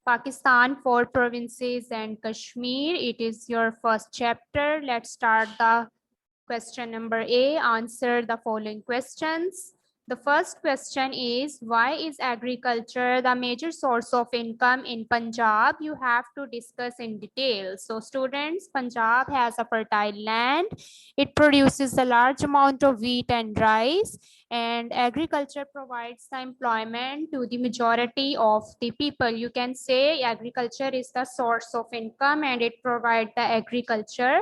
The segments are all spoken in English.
Pakistan, 4 provinces and Kashmir. It is your first chapter. Let's start the question number A. Answer the following questions. The first question is, why is agriculture the major source of income in Punjab? You have to discuss in detail. So students, Punjab has a fertile land. It produces a large amount of wheat and rice, and agriculture provides the employment to the majority of the people. You can say agriculture is the source of income and it provides the agriculture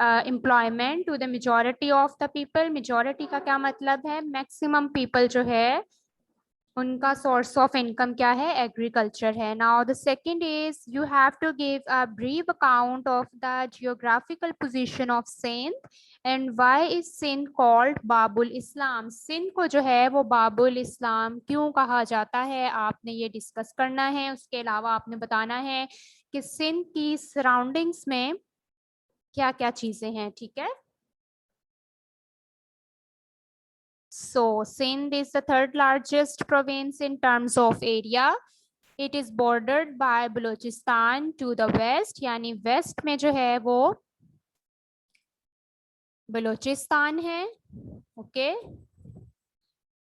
employment to the majority of the people. Majority का क्या मतलब है? Maximum people जो है उनका source of income क्या है? Agriculture है. Now the second is you have to give a brief account of the geographical position of Sindh and why is Sindh called Babul Islam. Sindh को जो है वो बाबुल इस्लाम क्यों कहा जाता है, आपने ये डिस्कस करना है. उसके अलावा आपने बताना है कि सिंध की सराउंडिंग्स में क्या क्या चीजें हैं. ठीक है. So Sindh is the third largest province in terms of area. It is bordered by Balochistan to the west. यानी west में जो है वो बलोचिस्तान है. Okay.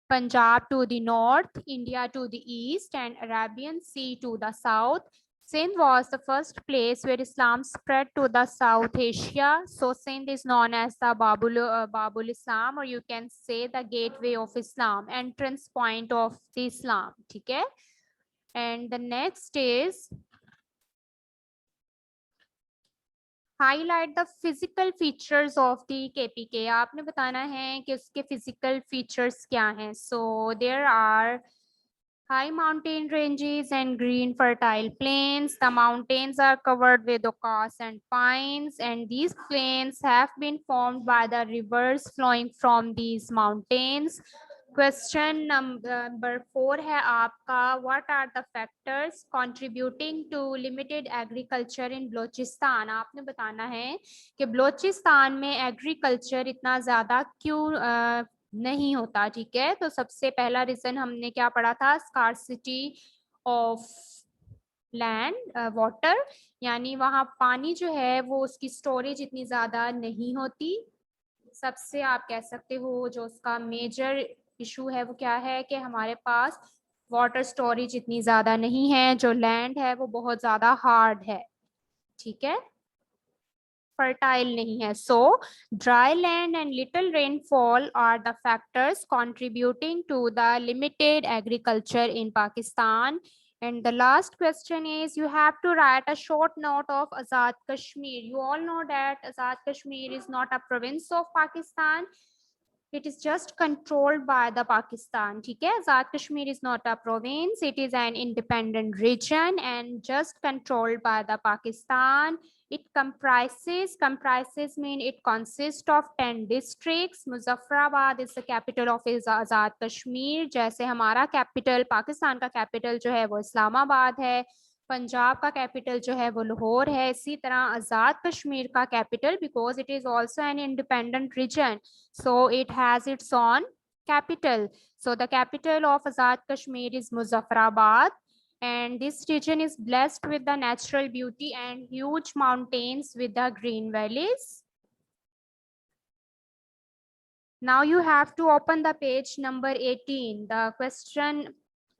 Punjab to the north, India to the east, and Arabian Sea to the south. Sindh was the first place where Islam spread to the South Asia. So Sindh is known as the Babul Islam, or you can say the gateway of Islam, entrance point of the Islam. Okay? And the next is highlight the physical features of the KPK. आपने बताना है कि उसके physical features क्या हैं. So there are high mountain ranges and green fertile plains. The mountains are covered with oaks and pines, and these plains have been formed by the rivers flowing from these mountains. Question number 4 है आपका, what are the factors contributing to limited agriculture in Balochistan. आपने बताना है कि बलोचिस्तान में agriculture इतना ज्यादा क्यों नहीं होता. ठीक है. तो सबसे पहला रीजन हमने क्या पढ़ा था? स्कार्सिटी ऑफ लैंड वाटर, यानी वहां पानी जो है वो उसकी स्टोरेज इतनी ज्यादा नहीं होती. सबसे आप कह सकते हो जो उसका मेजर इशू है वो क्या है कि हमारे पास वाटर स्टोरेज इतनी ज्यादा नहीं है, जो लैंड है वो बहुत ज्यादा हार्ड है. ठीक है. fertile नहीं है. So dry land and little rainfall are the factors contributing to the limited agriculture in Pakistan. And the last question is, you have to write a short note of Azad Kashmir. You all know that Azad Kashmir is not a province of Pakistan. It is just controlled by the Pakistan. ठीक है. Azad Kashmir is not a province. It is an independent region and just controlled by the Pakistan. It comprises mean it consists of 10 districts. Muzaffarabad is the capital of Azad Kashmir. जैसे हमारा capital, Pakistan का capital जो है वो इस्लामाबाद है. पंजाब का capital जो है वो लाहौर है. इसी तरह आज़ाद कश्मीर का capital, because it is also an independent region, so it has its own capital. So the capital of Azad Kashmir is Muzaffarabad, and this region is blessed with the natural beauty and huge mountains with the green valleys. Now you have to open the page number 18. The question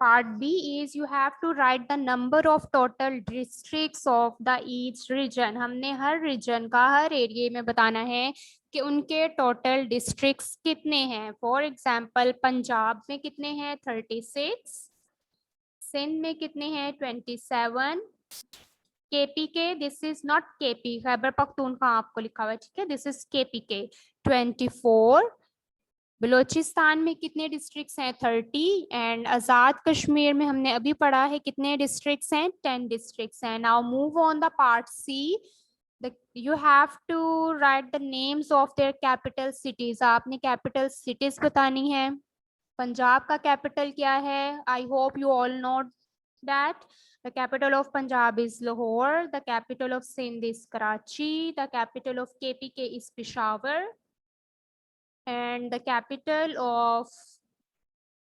part B is you have to write the number of total districts of the each region. हमने हर region का हर area में बताना है कि उनके total districts कितने हैं. For example Punjab में कितने हैं? 36. सिंध में कितने हैं? 27. KPK, this is not KP, Khyber Pakhtunkhwa आपको लिखा हुआ है. ठीक है. This is KPK, 24. बलोचिस्तान में कितने डिस्ट्रिक्ट्स हैं? 30. एंड आज़ाद कश्मीर में हमने अभी पढ़ा है कितने डिस्ट्रिक्ट्स हैं? 10 डिस्ट्रिक्ट्स हैं. Now move on the part C. You have to write the names of their capital cities. आपने capital cities बतानी है. पंजाब का capital क्या है? I hope you all know that. The capital of Punjab is Lahore. The capital of Sindh is Karachi. The capital of KPK is Peshawar. And the capital of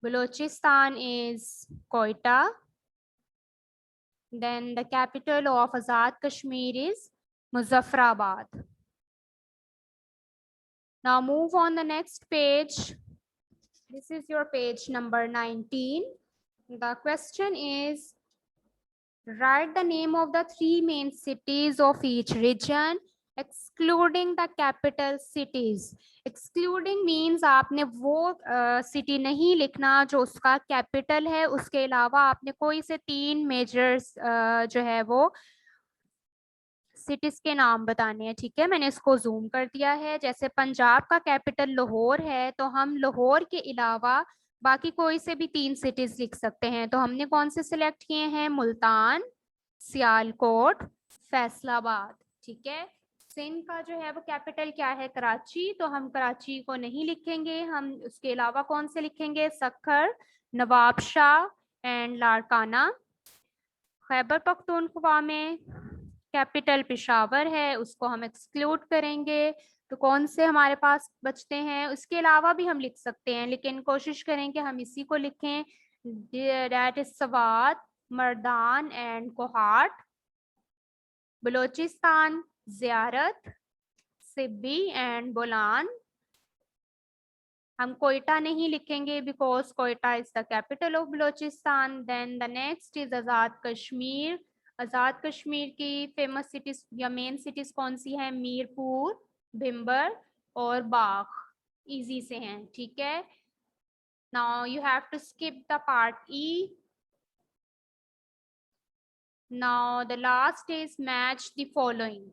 Balochistan is Quetta. Then the capital of Azad Kashmir is Muzaffarabad. Now move on the next page. This is your page number 19. The question is, write the name of the three main cities of each region excluding the capital cities. Excluding means आपने वो city नहीं लिखना जो उसका capital है, उसके अलावा आपने कोई से तीन मेजर्स जो है वो सिटीज के नाम बताने हैं। ठीक है, मैंने इसको जूम कर दिया है। जैसे पंजाब का कैपिटल लाहौर है, तो हम लाहौर के अलावा बाकी कोई से भी तीन सिटीज लिख सकते हैं। तो हमने कौन से सिलेक्ट किए हैं? मुल्तान, सियालकोट, फैसलाबाद। ठीक है, सिंध का जो है वो कैपिटल क्या है? कराची, तो हम कराची को नहीं लिखेंगे, हम उसके अलावा कौन से लिखेंगे? सक्खर, नवाबशाह एंड लाड़काना। खैबर पख्तूनख्वा में कैपिटल पेशावर है, उसको हम एक्सक्लूड करेंगे। तो कौन से हमारे पास बचते हैं? उसके अलावा भी हम लिख सकते हैं, लेकिन कोशिश करेंगे हम इसी को लिखें। That is Swat, Mardan and Kohat. Balochistan, Ziarat, Sibi and Bolan. हम कोयटा नहीं लिखेंगे because Quetta is the capital of Balochistan. Then the next is Azad Kashmir. Azad Kashmir की फेमस सिटीज या मेन सिटीज कौन सी है? मीरपुर, भिम्बर और बाग। इजी से हैं। ठीक है, now you have to skip the part E. Now the last is match the following.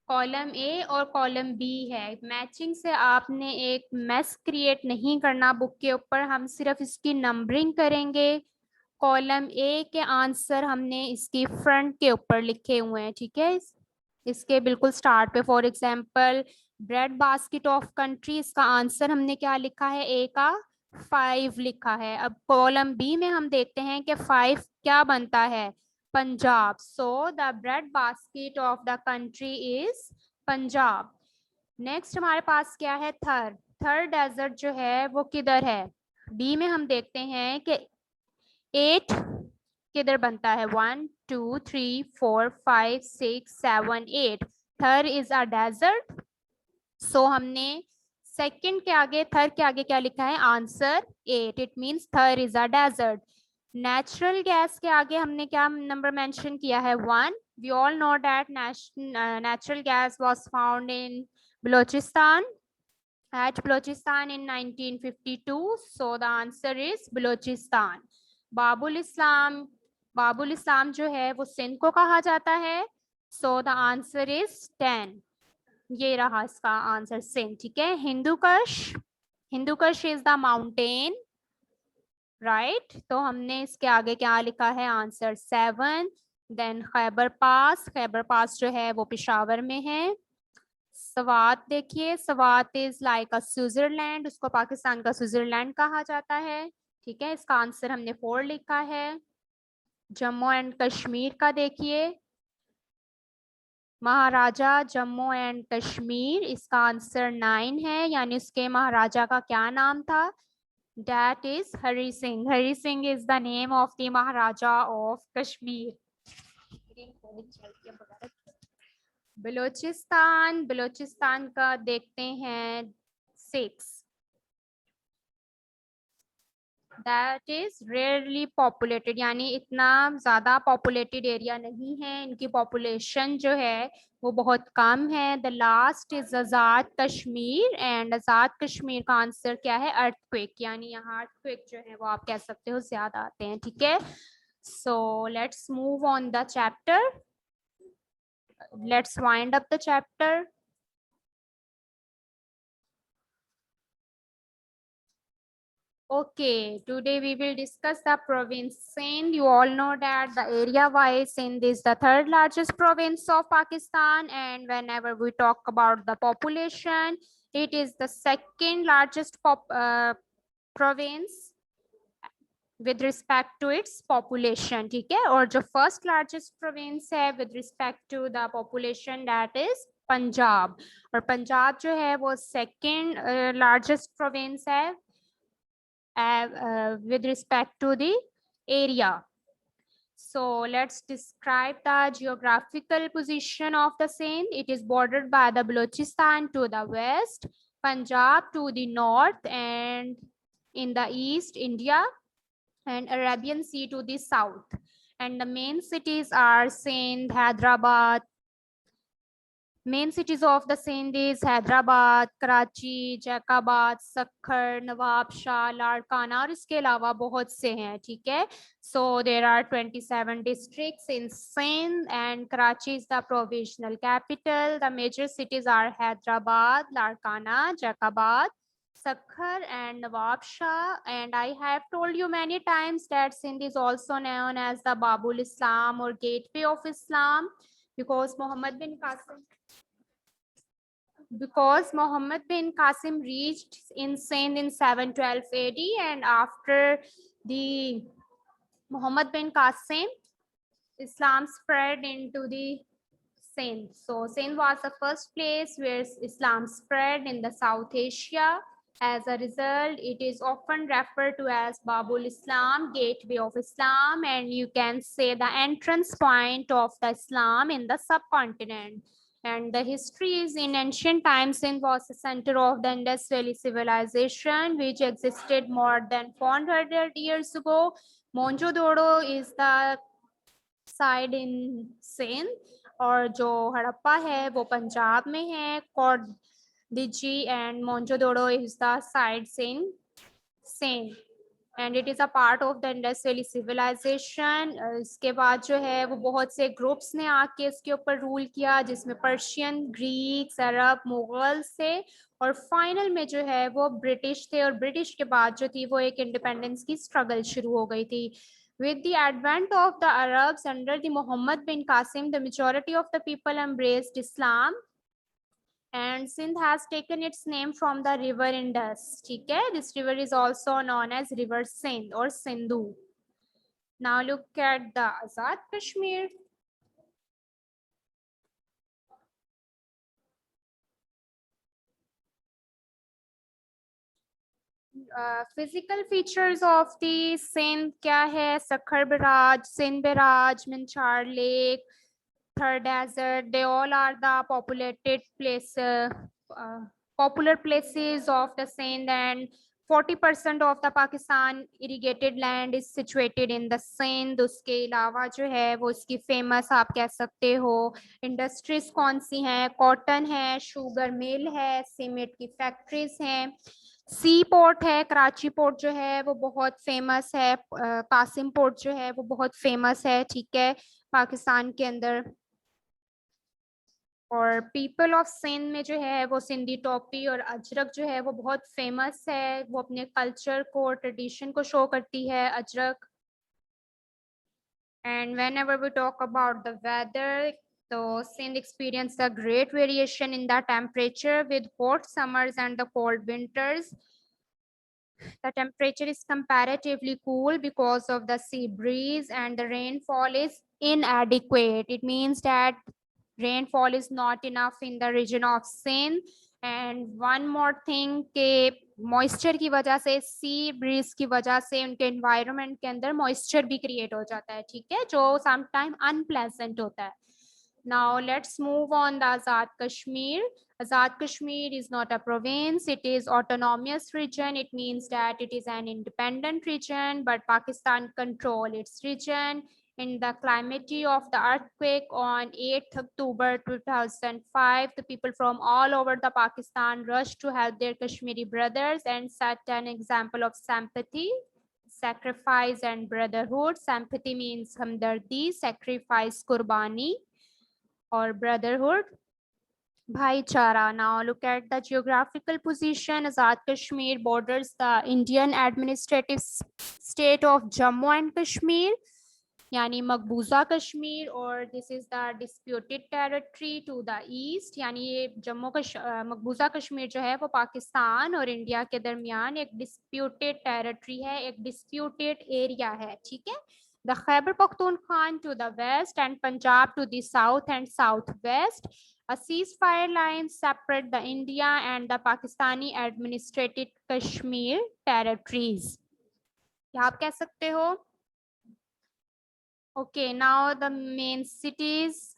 Column A और कॉलम बी है, मैचिंग से आपने एक मैस क्रिएट नहीं करना बुक के ऊपर, हम सिर्फ इसकी नंबरिंग करेंगे। कॉलम ए के आंसर हमने इसकी फ्रंट के ऊपर लिखे हुए हैं। ठीक है, इसके बिल्कुल स्टार्ट पे। For example bread basket of country, इसका आंसर हमने क्या लिखा है? ए का 5 लिखा है। अब कॉलम बी में हम देखते हैं कि 5 क्या बनता है? Punjab. So the bread basket of the country is Punjab. Next हमारे पास क्या है? थर। थर डेजर्ट जो है वो किधर है? बी में हम देखते हैं कि 8 किधर बनता है? 1 2 3 4 5 6 7 8। थर इज अ डेजर्ट। सो हमने सेकंड के आगे, थर के आगे क्या लिखा है? Answer 8। It means Thar is a desert. Natural gas के आगे हमने क्या नंबर मेंशन किया है? 1। We all know that natural gas was found in Balochistan, at Balochistan in 1952. So the answer is Balochistan. Babul Islam, Babul Islam जो है वो सिंध को कहा जाता है। So the answer is 10. ये रहा इसका आंसर, सिंध। ठीक है, हिंदुकश, हिंदुकश इज द माउंटेन, राइट। तो हमने इसके आगे क्या लिखा है? आंसर 7। देन खैबर पास, खैबर पास जो है वो पेशावर में है। सवात देखिए, Swat is like a Switzerland, उसको पाकिस्तान का स्विट्जरलैंड कहा जाता है। ठीक है, इसका आंसर हमने 4 लिखा है। जम्मू एंड कश्मीर का देखिए, महाराजा जम्मू एंड कश्मीर, इसका आंसर 9 है, यानी उसके महाराजा का क्या नाम था? That is Hari Singh. Hari Singh is the name of the Maharaja of Kashmir. Balochistan, Balochistan का देखते हैं 6। दैट इज रेयरली पॉपुलेटेड, यानी इतना ज्यादा पॉपुलेटेड एरिया नहीं है, इनकी पॉपुलेशन जो है वो बहुत कम है। The last is Azad Kashmir, and Azad Kashmir का आंसर क्या है? अर्थक्वेक, यानी यहाँ अर्थक्वेक जो है वो आप कह सकते हो ज्यादा आते हैं। ठीक है, so let's move on the chapter, let's wind up the chapter. Okay, today we will discuss the province Sindh. You all know that the area-wise Sindh is the third largest province of Pakistan, and whenever we talk about the population, it is the second largest province with respect to its population. ठीक है, और जो first largest province है with respect to the population, that is Punjab, और पंजाब जो है वो second largest province है with respect to the area. So let's describe the geographical position of the Sindh. It is bordered by the Balochistan to the west, Punjab to the north, and in the east, India, and Arabian Sea to the south. And the main cities are Sindh, Hyderabad. Main cities of the Sindh is Hyderabad, Karachi, Jacobabad, Sukkur, Nawabshah, Larkana और इसके अलावा बहुत से हैं. ठीक है. So there are 27 districts in Sindh and Karachi is the provisional capital. The major cities are Hyderabad, Larkana, Jacobabad, Sakhar and Nawabshah. And I have told you many times that Sindh is also known as the Babul Islam or Gateway of Islam because Muhammad bin Qasim reached in Sindh in 712 AD, and after the Muhammad bin Qasim, Islam spread into the Sindh. So Sindh was the first place where Islam spread in the South Asia. As a result, it is often referred to as Babul Islam, Gateway of Islam, and you can say the entrance point of the Islam in the subcontinent. And the history is in ancient times, Sindh was the center of the Indus Valley civilization, which existed more than 400 years ago. Mohenjo-daro is the side in Sindh, और जो हड़प्पा है वो पंजाब में है. Kordiji and Mohenjo-daro is the sites in Sindh. And it is a part of the Indus Valley civilization. इसके बाद जो है वो बहुत से ग्रुप्स ने आके इसके ऊपर रूल किया, जिसमें पर्शियन, ग्रीक्स, अरब, मुगल से, और फाइनल में जो है वो ब्रिटिश थे. और ब्रिटिश के बाद जो थी वो एक इंडिपेंडेंस की स्ट्रगल शुरू हो गई थी. With the advent of the Arabs under the Muhammad bin Qasim, the majority of the people embraced Islam. And Sindh has taken its name from the river Indus. ठीक है? This river is also known as River Sindh or Sindhu. Now look at the Azad Kashmir. Physical features of the Sindh क्या है? Sakhar Barrage, Sindh Barrage, Minchar Lake, Thar Desert, they all are the popular places of the Sindh, and 40% of the Pakistan irrigated land is situated in the Sindh. उसके अलावा जो है वो इसकी famous आप कह सकते हो इंडस्ट्रीज कौन सी हैं? कॉटन है, शुगर मिल है, सीमेंट की फैक्ट्रीज हैं, सी पोर्ट है, कराची पोर्ट जो है वो बहुत फेमस है, कासिम पोर्ट जो है वो बहुत फेमस है. ठीक है, पाकिस्तान के अंदर. और पीपल ऑफ सिंध में जो है वो सिंधी टोपी और अजरक जो है वो बहुत फेमस है. वो अपने कल्चर को, ट्रेडिशन को शो करती है, Ajrak. And whenever we talk about the weather, so Sindh experienced a great variation in the temperature with hot summers and the cold winters. The temperature is comparatively cool because of the sea breeze, and the rainfall is inadequate. It means that rainfall is not enough in the region of Sindh. And one more thing के moisture की वजह से, sea breeze की वजह से उनके environment के अंदर moisture भी create हो जाता है. ठीक है, जो sometime unpleasant होता है. Now let's move on the Azad Kashmir. Azad Kashmir is not a province, it is autonomous region. It means that it is an independent region, but Pakistan control its region. In the calamity of the earthquake on 8th October 2005, the people from all over the Pakistan rushed to help their Kashmiri brothers and set an example of sympathy, sacrifice and brotherhood. Sympathy means hamdardi, sacrifice kurbani, or brotherhood, bhaichara. Now look at the geographical position. Azad Kashmir borders the Indian administrative state of Jammu and Kashmir, यानी मकबूजा कश्मीर, और this is the disputed territory to the east. यानी ये मकबूजा कश्मीर जो है वो पाकिस्तान और India के दरमियान एक डिस्प्यूटेड टेरिटरी है, एक डिस्प्यूटेड एरिया है. ठीक है. The Khyber Pakhtunkhwa to the west and Punjab to the south and southwest. A ceasefire line separate the India and the Pakistani administrated Kashmir territories. क्या आप कह सकते हो? Okay, now the main cities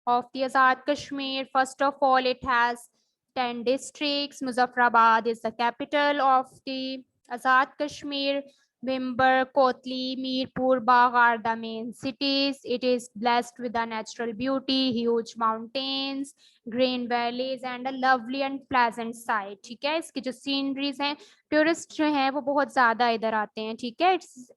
of the Azad Kashmir. First of all, it has 10 districts. Muzaffarabad is the capital of the Azad Kashmir. Bhimber, Kotli, Mirpur, Bagh are the main cities. It is blessed with a natural beauty, huge mountains, green valleys and a lovely and pleasant sight. ठीक है, इसकी जो sceneries हैं, tourist जो हैं वो बहुत ज्यादा इधर आते हैं. ठीक है. It's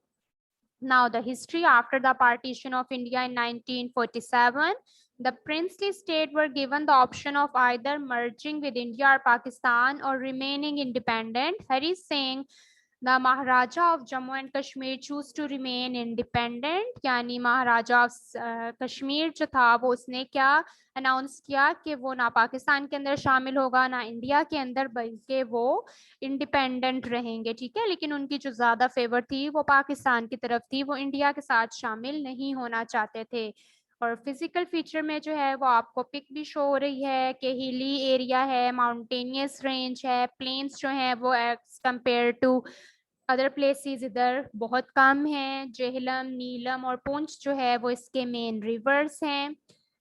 now the history. After the partition of India in 1947, the princely state were given the option of either merging with India or Pakistan or remaining independent. Hari Singh, the Maharaja of Jammu and Kashmir, choose to remain independent. यानी महाराजा of Kashmir जो था वो उसने क्या announce किया कि वो ना पाकिस्तान के अंदर शामिल होगा ना इंडिया के अंदर, बल्कि वो इंडिपेंडेंट रहेंगे. ठीक है. लेकिन उनकी जो ज्यादा फेवर थी वो पाकिस्तान की तरफ थी, वो इंडिया के साथ शामिल नहीं होना चाहते थे. और फिजिकल फीचर में जो है वो आपको पिक भी शो हो रही है कि हिली एरिया है, माउंटेनियस रेंज है, प्लेन्स जो है वो as compare to other places इधर बहुत कम है. जेहलम, नीलम और पुंछ जो है वो इसके मेन रिवर्स हैं.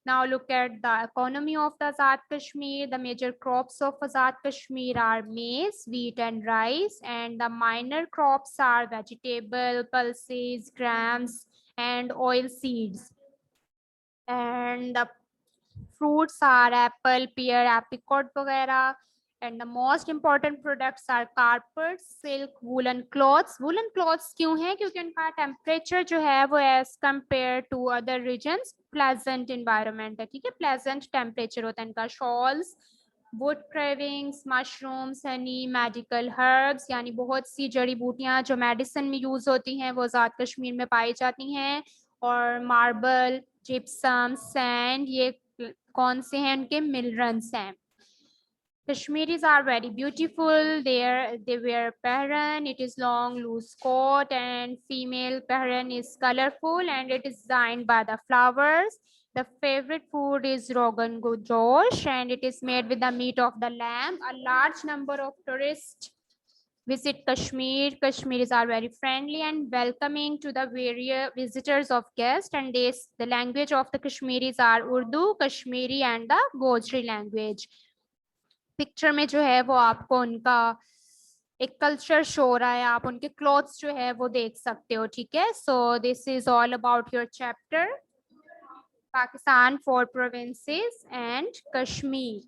Now look at the economy of the Azad Kashmir. The major crops of Azad Kashmir are maize, wheat and rice, and the minor crops are vegetable, pulses, grams and oil seeds. And the fruits are apple, pear, apricot वगैरह. And the most important products are carpets, silk, woolen cloths. Woolen cloths क्यों है? क्योंकि उनका temperature जो है वो as compared to other regions pleasant environment है. ठीक है. pleasant temperature होता है इनका. shawls, wood carvings, mushrooms, honey, medical herbs यानी बहुत सी जड़ी बूटियां जो मेडिसिन में यूज होती हैं वो आजाद कश्मीर में पाई जाती हैं. और मार्बल, जिप्सम, सैंड ये कौन से हैं? उनके मिनरल्स हैं. Kashmiris are very beautiful. They wear pehran. It is long, loose coat, and female pehran is colorful and it is designed by the flowers. The favorite food is Rogan Josh, and it is made with the meat of the lamb. A large number of tourists visit Kashmir. Kashmiris are very friendly and welcoming to the various visitors of guests, and the language of the Kashmiris are Urdu, Kashmiri, and the Gojri language. Picture में जो है वो आपको उनका एक culture show हो रहा है, आप उनके क्लॉथ्स जो है वो देख सकते हो. ठीक है. So this is all about your chapter Pakistan 4 provinces and Kashmir.